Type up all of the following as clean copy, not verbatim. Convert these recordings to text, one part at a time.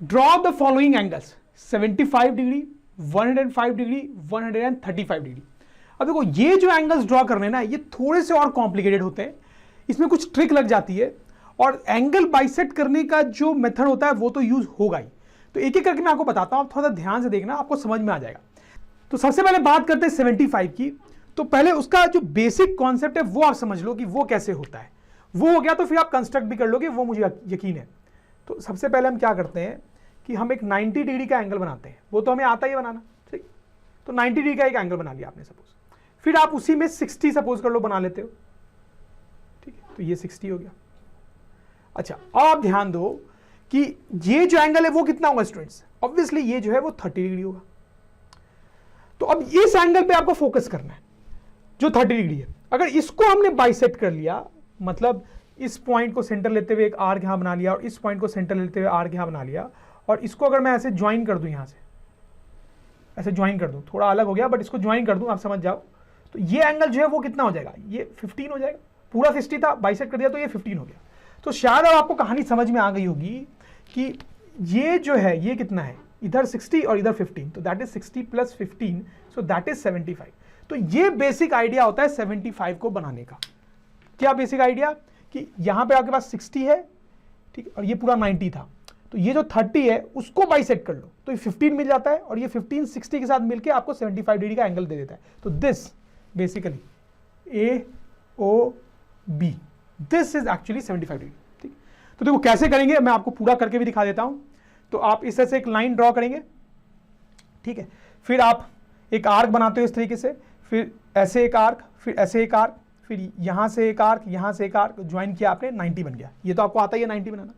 Draw the following angles 75 degree, 105 degree, 135 degree. अब देखो ये जो एंगल्स ड्रॉ करने ना ये थोड़े से और कॉम्प्लिकेटेड होते हैं, इसमें कुछ ट्रिक लग जाती है, और एंगल बाइसेक्ट करने का जो मेथड होता है वो तो यूज होगा ही। तो एक एक करके मैं आपको बताता हूं, आप थोड़ा सा ध्यान से देखना, आपको समझ में आ जाएगा। तो सबसे पहले बात करते हैं 75 की। तो पहले उसका जो बेसिक कॉन्सेप्ट है वो आप समझ लो कि वो कैसे होता है। वो हो गया तो फिर आप कंस्ट्रक्ट भी कर लोगे, वो मुझे यकीन है। तो सबसे पहले हम क्या करते हैं कि हम एक 90 डिग्री का एंगल बनाते हैं, वो तो हमें आता ही बनाना, ठीक। तो 90 डिग्री का एक एंगल बना लिया आपने सपोज, फिर आप उसी में 60 सपोज कर लो बना लेते हो, ठीक है। तो ये 60 हो गया। अच्छा, अब आप ध्यान दो कि ये जो एंगल है वो कितना होगा स्टूडेंट्स, ऑब्वियसली ये जो है वो 30 डिग्री होगा। तो अब इस एंगल पे आपको फोकस करना है जो 30 डिग्री है। अगर इसको हमने बाइसेक्ट कर लिया, मतलब इस पॉइंट को सेंटर लेते हुए एक आर्क यहां बना लिया, और इस पॉइंट को सेंटर लेते हुए आर्क यहां बना लिया, और इसको अगर मैं ऐसे ज्वाइन कर दूं, यहां से ऐसे ज्वाइन कर दूं, थोड़ा अलग हो गया बट इसको ज्वाइन कर दूं, आप समझ जाओ, तो ये एंगल जो है वो कितना हो जाएगा, ये 15 हो जाएगा। पूरा 60 था, बाइसेक्ट कर दिया तो ये 15 हो गया। तो शायद अब आपको कहानी समझ में आ गई होगी कि ये जो है ये कितना है, इधर 60 और इधर 15, तो that is 60 plus 15, so that is 75। तो ये बेसिक आइडिया होता है 75 को बनाने का। क्या बेसिक आइडिया कि यहां पे आपके पास 60 है, ठीक, और ये पूरा 90 था, तो ये जो 30 है उसको बाइसेक्ट कर लो तो ये 15 मिल जाता है, और ये 15 60 के साथ मिलके आपको 75 डिग्री का एंगल दे देता है। तो this basically AOB, this is actually 75 degree, ठीक। तो देखो कैसे करेंगे, मैं आपको पूरा करके भी दिखा देता हूं। तो आप इस तरह से एक लाइन ड्रॉ करेंगे, ठीक है, फिर आप एक आर्क बनाते हो इस तरीके से, फिर ऐसे एक आर्क, फिर ऐसे एक आर्क, फिर यहां से एक आर्क, यहां से एक आर्क, ज्वाइन किया आपने, 90 बन गया। ये तो आपको आता ही है 90 बनाना,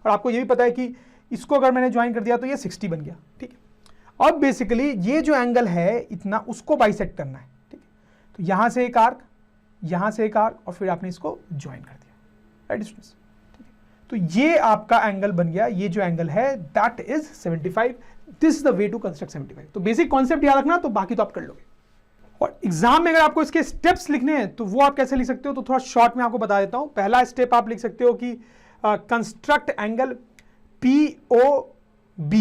और आपको ये भी पता है कि इसको अगर मैंने ज्वाइन कर दिया तो ये 60 बन गया, ठीक है। अब बेसिकली ये जो एंगल है इतना, उसको बाइसेक्ट करना है, ठीक है। तो यहां से एक आर्क, यहां से एक आर्क, और फिर आपने इसको ज्वाइन कर दिया, राइट स्टूडेंट्स, ठीक है। तो ये आपका एंगल बन गया, ये जो एंगल है that is 75। This is the way to construct 75। तो बेसिक कॉन्सेप्ट याद रखना, तो बाकी तो आप कर लोगे। और एग्जाम में अगर आपको इसके स्टेप्स लिखने हैं तो वो आप कैसे लिख सकते हो, तो थोड़ा शॉर्ट में आपको बता देता हूं। पहला स्टेप आप लिख सकते हो कि construct angle POB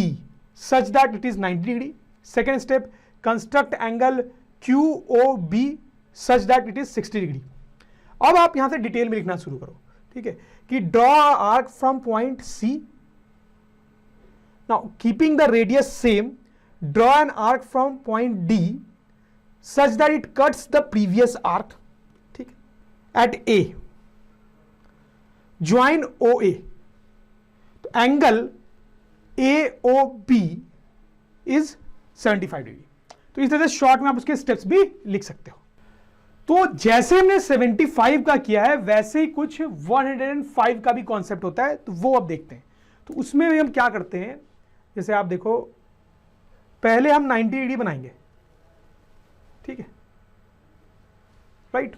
such that it is 90 degree. Second step, construct angle QOB such that it is 60 degree. अब आप यहां से डिटेल में लिखना शुरू करो, ठीक है, कि draw arc from point C, now keeping the radius same, draw an arc from point D such that it cuts the previous arc, ठीक, at A, join OA। तो एंगल AOB is 75 डिग्री। तो इस तरह से short में आप उसके steps भी लिख सकते हो। तो जैसे हमने 75 का किया है वैसे ही कुछ 105 का भी कॉन्सेप्ट होता है, तो वो अब देखते हैं। तो उसमें भी हम क्या करते हैं, जैसे आप देखो, पहले हम 90 डिग्री बनाएंगे, ठीक है, राइट।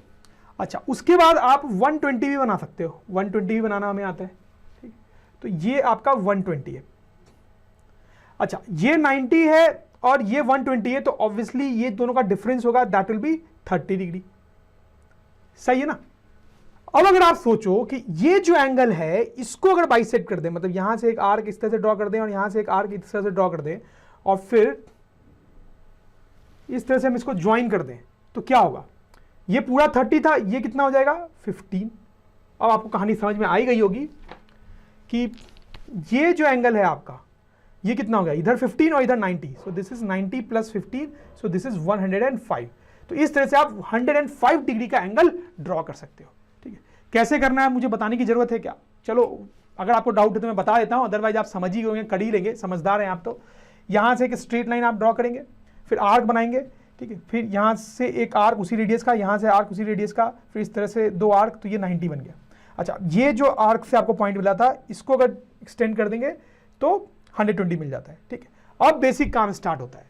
अच्छा, उसके बाद आप 120 भी बना सकते हो, 120 भी बनाना हमें आता है, ठीक। तो ये आपका 120 है। अच्छा, ये 90 है और ये 120 है, तो ऑब्वियसली ये दोनों का डिफरेंस होगा, दैट विल बी 30 डिग्री, सही है ना। अब अगर आप सोचो कि ये जो एंगल है इसको अगर बाइसेक्ट कर दें, मतलब यहां से एक आर्क इस तरह से ड्रॉ कर दें और यहां से एक आर्क इस तरह से ड्रॉ कर दें, और फिर इस तरह से हम इसको ज्वाइन कर दें, तो क्या होगा, ये पूरा 30 था, ये कितना हो जाएगा 15। अब आपको कहानी समझ में आई गई होगी कि ये जो एंगल है आपका, ये कितना हो गया, इधर 15 और इधर 90, सो this is 90 plus 15, so this is 105। तो इस तरह से आप 105 डिग्री का एंगल ड्रॉ कर सकते हो, ठीक है। कैसे करना है मुझे बताने की जरूरत है क्या, चलो अगर आपको डाउट है तो मैं बता देता हूं, अदरवाइज आप समझ ही होंगे, कर ही लेंगे, समझदार हैं आप। तो यहां से एक स्ट्रेट लाइन आप ड्रॉ करेंगे, फिर आर्क बनाएंगे, ठीक है, फिर यहां से एक आर्क उसी रेडियस का, यहां से आर्क उसी रेडियस का, फिर इस तरह से दो आर्क, तो ये 90 बन गया। अच्छा, ये जो आर्क से आपको पॉइंट मिला था इसको अगर एक्सटेंड कर देंगे तो 120 मिल जाता है, ठीक है। अब बेसिक काम स्टार्ट होता है।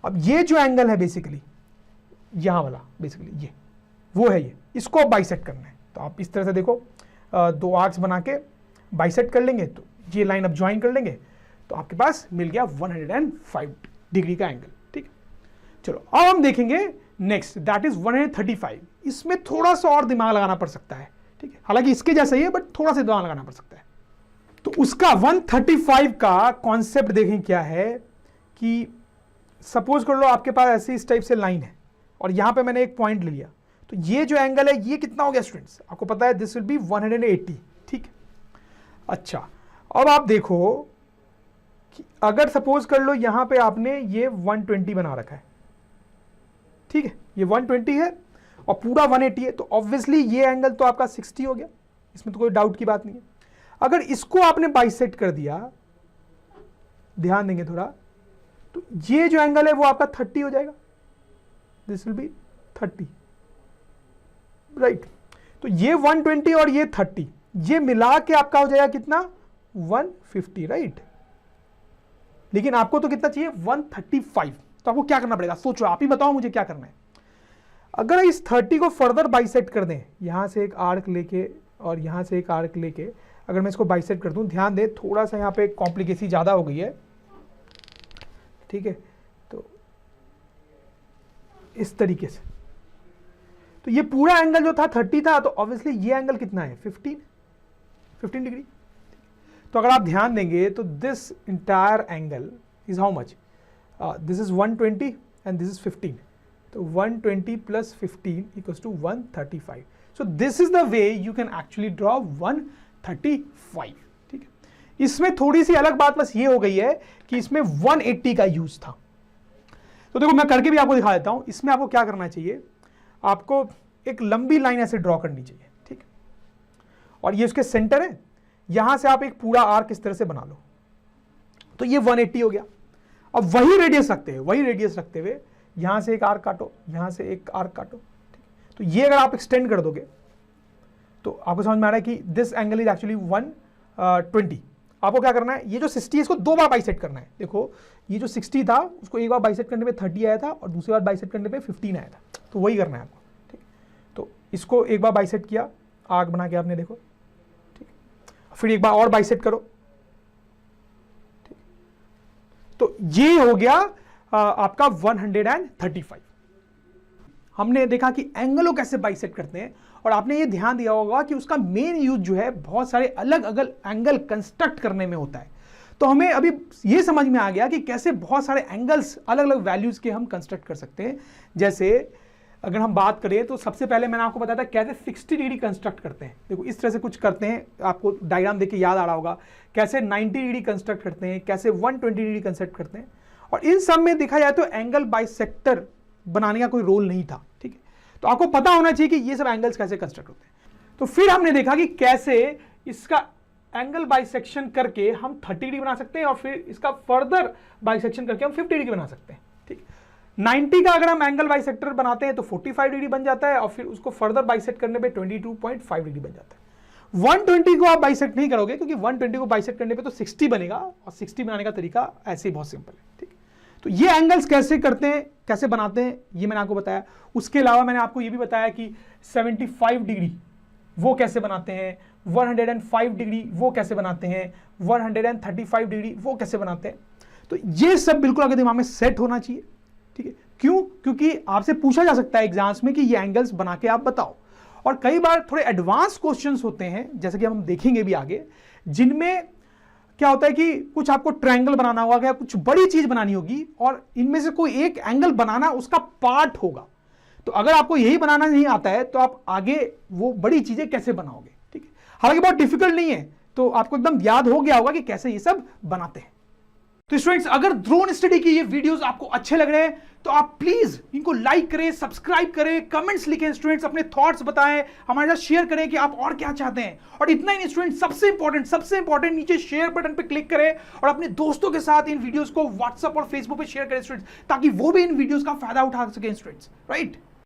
अब ये जो एंगल है बेसिकली यहां वाला, बेसिकली ये वो है, ये इसको बाइसेक्ट करना है। तो आप इस तरह से देखो, दो आर्क्स बना के बाइसेक्ट कर लेंगे, तो ये लाइन अब ज्वाइन कर लेंगे, तो आपके पास मिल गया 105 डिग्री का एंगल, ठीक है। चलो अब हम देखेंगे नेक्स्ट, दैट इज 135। इसमें थोड़ा सा और दिमाग लगाना पड़ सकता है, ठीक है, हालांकि इसके जैसा ही है बट थोड़ा सा दिमाग लगाना पड़ सकता है। तो उसका 135 का कॉन्सेप्ट देखें क्या है कि सपोज कर लो आपके पास ऐसी इस टाइप से लाइन है और यहां पे मैंने एक पॉइंट ले लिया, तो ये जो एंगल है ये कितना हो गया स्टूडेंट्स, आपको पता है दिस विल बी 180, ठीक। अच्छा, अब आप देखो कि अगर सपोज कर लो यहां पे आपने ये 120 बना रखा है, ठीक है, ये 120 है और पूरा 180 है, तो ऑब्वियसली ये एंगल तो आपका 60 हो गया, इसमें तो कोई डाउट की बात नहीं है। अगर इसको आपने बाइसेक्ट कर दिया, ध्यान देंगे थोड़ा, तो ये जो एंगल है वो आपका 30 हो जाएगा, दिस विल बी 30, राइट। तो ये 120 और ये 30 ये मिला के आपका हो जाएगा कितना, 150, राइट। लेकिन आपको तो कितना चाहिए, 135। तो आपको क्या करना पड़ेगा, सोचो, आप ही बताओ मुझे क्या करना है। अगर इस 30 को फर्दर बाइसेक्ट कर दें, यहां से एक आर्क लेके और यहां से एक आर्क लेके, अगर मैं इसको बाइसेक्ट कर दूं, ध्यान दें थोड़ा सा यहां पे कॉम्प्लिकेसी ज्यादा हो गई है, ठीक है, तो इस तरीके से, तो ये पूरा एंगल जो था 30 था, तो ऑब्वियसली ये एंगल कितना है, 15 डिग्री। तो अगर आप ध्यान देंगे तो this entire angle is how much, this is 120 and this is 15, तो 120 plus 15 equals to 135। So this is the way you can actually draw 135, ठीक है। इसमें थोड़ी सी अलग बात बस ये हो गई है कि इसमें 180 का यूज था। तो देखो मैं करके भी आपको दिखा देता हूं। इसमें आपको क्या करना चाहिए, आपको एक लंबी लाइन ऐसे ड्रॉ करनी चाहिए, ठीक, और ये उसके सेंटर है, यहां से आप एक पूरा आर्क इस तरह से बना लो, तो ये 180 हो गया। अब वही रेडियस रखते हुए यहां से एक आर्क काटो, यहां से एक आर्क काटो, ठीक। तो ये अगर आप एक्सटेंड कर दोगे तो आपको समझ में आ रहा है कि दिस एंगल इज एक्चुअली 120। आपको क्या करना है, ये जो 60 है इसको दो बार बाइसेक्ट करना है। देखो ये जो 60 था उसको एक बार बाइसेक्ट करने पे 30 आया था और दूसरी बार बाइसेक्ट करने पे 15 आया था, तो वही करना है आपको, ठीक। तो इसको एक बार बाइसेक्ट किया, आर्क बना के आपने, देखो, ठीक, फिर एक बार और बाइसेक्ट करो, ठीक। तो ये हो गया आपका 135। हमने देखा कि एंगलों कैसे बाइसेक्ट करते हैं, और आपने ये ध्यान दिया होगा कि उसका मेन यूज जो है बहुत सारे अलग अलग एंगल कंस्ट्रक्ट करने में होता है। तो हमें अभी ये समझ में आ गया कि कैसे बहुत सारे एंगल्स अलग अलग वैल्यूज के हम कंस्ट्रक्ट कर सकते हैं। जैसे अगर हम बात करें तो सबसे पहले मैंने आपको बताया था कैसे 60 डिग्री कंस्ट्रक्ट करते हैं। देखो इस तरह से कुछ करते हैं, आपको डायग्राम देख के याद आ रहा होगा। कैसे 90 डिग्री कंस्ट्रक्ट करते हैं, कैसे 120 डिग्री कंस्ट्रक्ट करते हैं, और इन सब में देखा जाए तो एंगल बाइसेक्टर बनाने का कोई रोल नहीं था, ठीक है। तो आपको पता होना चाहिए कि ये सब एंगल्स कैसे कंस्ट्रक्ट होते हैं। तो फिर हमने देखा कि कैसे इसका एंगल बाइसेक्शन करके हम 30 डिग्री बना सकते हैं, और फिर इसका फर्दर बाइसेक्शन करके हम 50 डिग्री बना सकते हैं, ठीक। 90 का अगर हम एंगल बाइसेक्टर बनाते हैं तो 45 डिग्री बन जाता है, और फिर उसको फर्दर बाइसेक्ट करने पे 22.5 डिग्री बन जाता है। 120 को आप बाइसेक्ट नहीं करोगे, क्योंकि 120 को बाइसेक्ट करने पे तो 60 बनेगा, और 60 बनाने का तरीका ऐसे ही बहुत सिंपल है, ठीक। तो ये एंगल्स कैसे करते हैं, कैसे बनाते हैं, ये मैंने आपको बताया। उसके अलावा मैंने आपको ये भी बताया कि 75 डिग्री वो कैसे बनाते हैं, 105 डिग्री वो कैसे बनाते हैं, 135 डिग्री वो कैसे बनाते हैं। तो ये सब बिल्कुल आपके दिमाग में सेट होना चाहिए, ठीक है। क्यों? क्योंकि आपसे पूछा जा सकता है एग्जाम्स में कि ये एंगल्स बना के आप बताओ। और कई बार थोड़े एडवांस क्वेश्चंस होते हैं, जैसे कि हम देखेंगे भी आगे, जिनमें क्या होता है कि कुछ आपको ट्रायंगल बनाना होगा या कुछ बड़ी चीज बनानी होगी, और इनमें से कोई एक एंगल बनाना उसका पार्ट होगा। तो अगर आपको यही बनाना नहीं आता है तो आप आगे वो बड़ी चीजें कैसे बनाओगे, ठीक है। हालांकि बहुत डिफिकल्ट नहीं है, तो आपको एकदम याद हो गया होगा कि कैसे ये सब बनाते हैं। तो स्टूडेंट्स, अगर ड्रोन स्टडी की ये वीडियोस आपको अच्छे लग रहे हैं तो आप प्लीज इनको लाइक करें, सब्सक्राइब करें, कमेंट्स लिखें स्टूडेंट्स, अपने थॉट्स बताएं, हमारे साथ शेयर करें कि आप और क्या चाहते हैं। और इतना ही नहीं स्टूडेंट्स, सबसे इंपॉर्टेंट नीचे शेयर बटन पे क्लिक करें और अपने दोस्तों के साथ इन वीडियोस को व्हाट्सएप और फेसबुक पे शेयर करें स्टूडेंट्स, ताकि वो भी इन वीडियोस का फायदा उठा सकें स्टूडेंट्स, राइट।